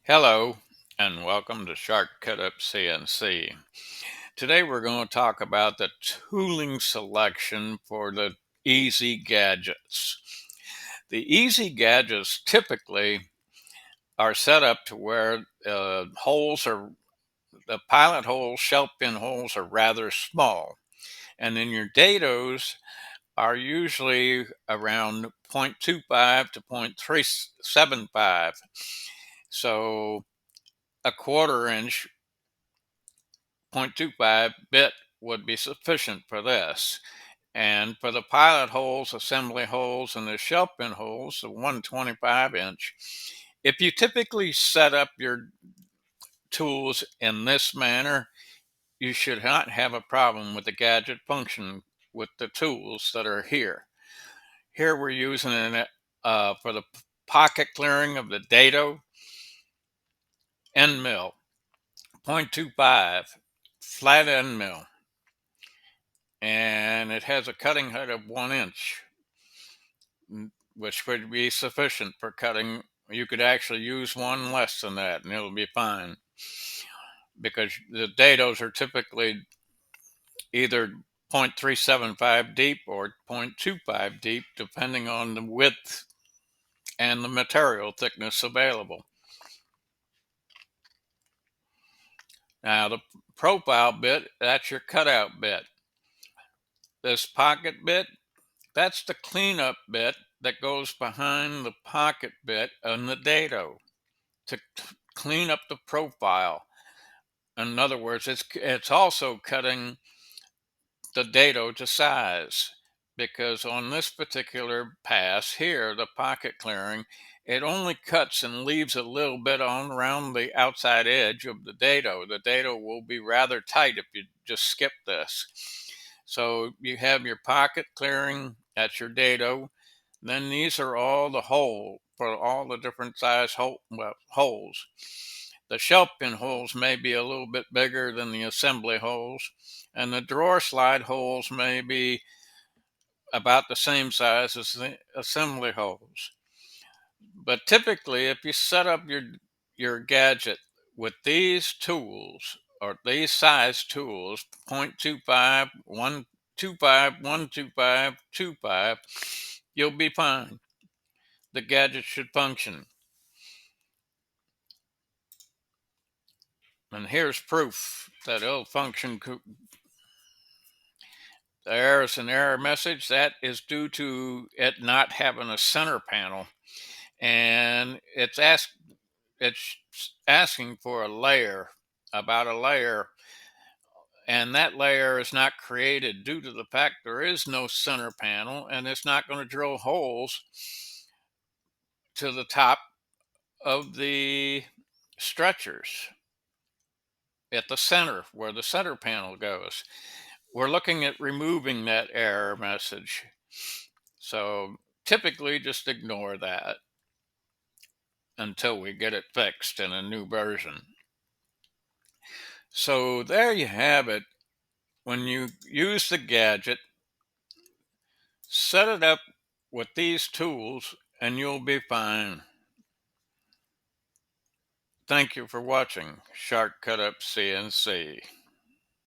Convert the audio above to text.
Hello, and welcome to Shark Cut Up CNC. Today we're going to talk about the tooling selection for the Easy Gadgets. The Easy Gadgets typically are set up to where the pilot holes, shelf pin holes are rather small. And then your dados are usually around 0.25 to 0.375. So a quarter inch 0.25 bit would be sufficient for this. And for the pilot holes, assembly holes, and the shelf pin holes, the 125 inch, if you typically set up your tools in this manner, you should not have a problem with the gadget function with the tools that are here. Here we're using it for the pocket clearing of the dado end mill, 0.25 flat end mill. And it has a cutting height of 1 inch, which would be sufficient for cutting. You could actually use one less than that and it'll be fine, because the dados are typically either 0.375 deep or 0.25 deep, depending on the width and the material thickness available. Now, the profile bit, that's your cutout bit. This pocket bit, that's the cleanup bit that goes behind the pocket bit on the dado to clean up the profile. In other words, it's also cutting the dado to size, because on this particular pass here, the pocket clearing, it only cuts and leaves a little bit on around the outside edge of the dado. The dado will be rather tight if you just skip this. So you have your pocket clearing, that's your dado. Then these are all the hole for all the different size holes. The shelf pin holes may be a little bit bigger than the assembly holes, and the drawer slide holes may be about the same size as the assembly holes. But typically, if you set up your gadget with these tools or these size tools, 0.25, 125, 125, 25, you'll be fine. The gadget should function. And here's proof that it'll function. There is an error message that is due to it not having a center panel, and it's asking for a layer, about a layer, and that layer is not created due to the fact there is no center panel, and it's not going to drill holes to the top of the stretchers at the center where the center panel goes. We're looking at removing that error message. So typically just ignore that until we get it fixed in a new version. So there you have it. When you use the gadget, set it up with these tools and you'll be fine. Thank you for watching Shark Cut Up CNC.